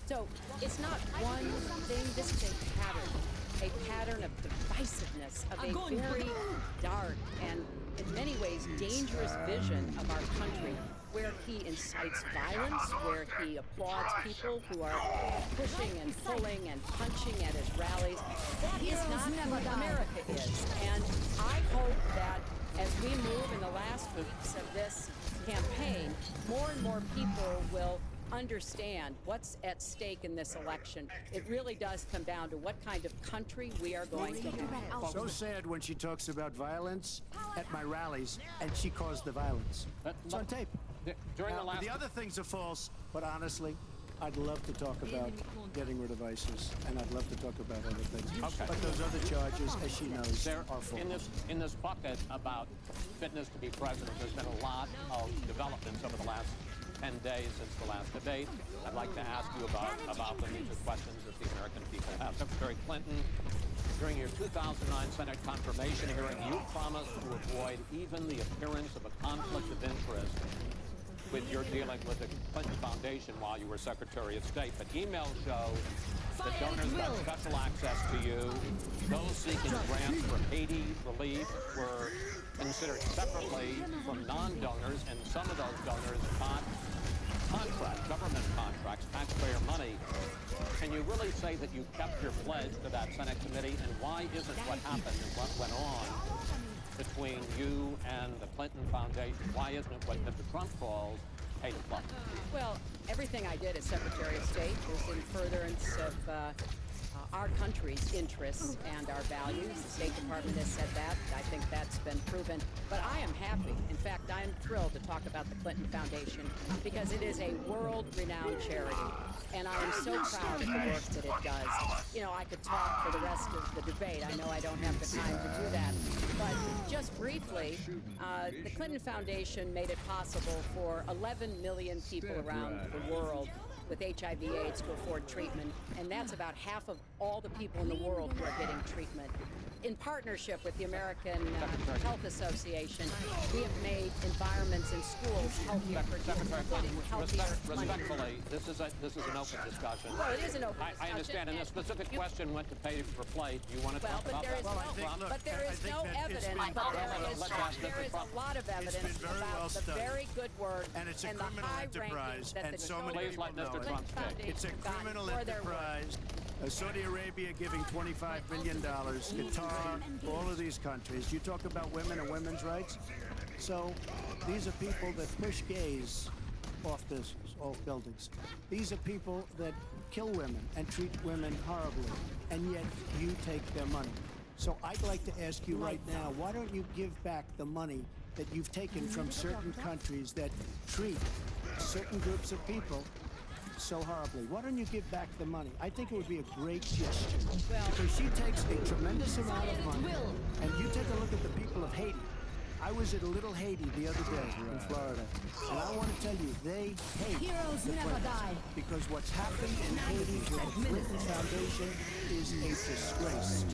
So it's not one thing. This is a pattern of divisiveness, of a very dark and, in many ways, dangerous vision of our country, where he incites violence, where he applauds people who are pushing and pulling and punching at his rallies. That is not who America is. And I hope that as we move in the last weeks of this campaign, more and more people will understand what's at stake in this election. It really does come down to what kind of country we are going to have. So sad when she talks about violence at my rallies, and she caused the violence. It's on tape. During the last... The other things are false, but honestly, I'd love to talk about getting rid of ISIS, and I'd love to talk about other things. Okay. But those other charges, as she knows, are false. In this bucket about fitness to be president, there's been a lot of developments over the last 10 days since the last debate. I'd like to ask you about them. These are questions that the American people have. Secretary Clinton, during your 2009 Senate confirmation hearing, you promised to avoid even the appearance of a conflict of interest with your dealing with the Clinton Foundation while you were Secretary of State. But emails show that donors got special access to you. Those seeking grants for Haiti relief were considered separately from non-donors, and some of those donors got contracts, government contracts, taxpayer money. Can you really say that you kept your pledge to that Senate committee? And why isn't what happened and what went on between you and the Clinton Foundation, why isn't it what Mr. Trump calls hate plot? Well, everything I did as Secretary of State was in furtherance of our country's interests and our values. The State Department has said that. I think that's been proven. But I am happy. In fact, I am thrilled to talk about the Clinton Foundation because it is a world-renowned charity. And I am so proud of the work that it does. You know, I could talk for the rest of the debate. I know I don't have the time to do that. But just briefly, the Clinton Foundation made it possible for 11 million people around the world with HIV/AIDS to afford treatment, and that's about half of all the people in the world who are getting treatment. In partnership with the American Health Association, we have made environments in schools healthier for Respectfully, this is an open discussion. Well, it is an open discussion. I understand, and the specific question went to pay for play. Do you want to talk about that? But there is no evidence. There is a lot of evidence about the very good work and the high rankings that the Please let Mr. Trump speak. It's a criminal enterprise. Saudi Arabia giving $25 million, Qatar, all of these countries. You talk about women and women's rights. So these are people that push gays off buildings. These are people that kill women and treat women horribly, and yet you take their money. So I'd like to ask you right now, why don't you give back the money that you've taken from certain countries that treat certain groups of people so horribly? Why don't you give back the money? I think it would be a great gesture. Because she takes a tremendous amount of money, and you take a look at the people of Haiti. I was at a little Haiti the other day in Florida, and I want to tell you, they hate Heroes the never die. Clintons, because what's happened in Haiti with the Clinton Foundation is a disgrace.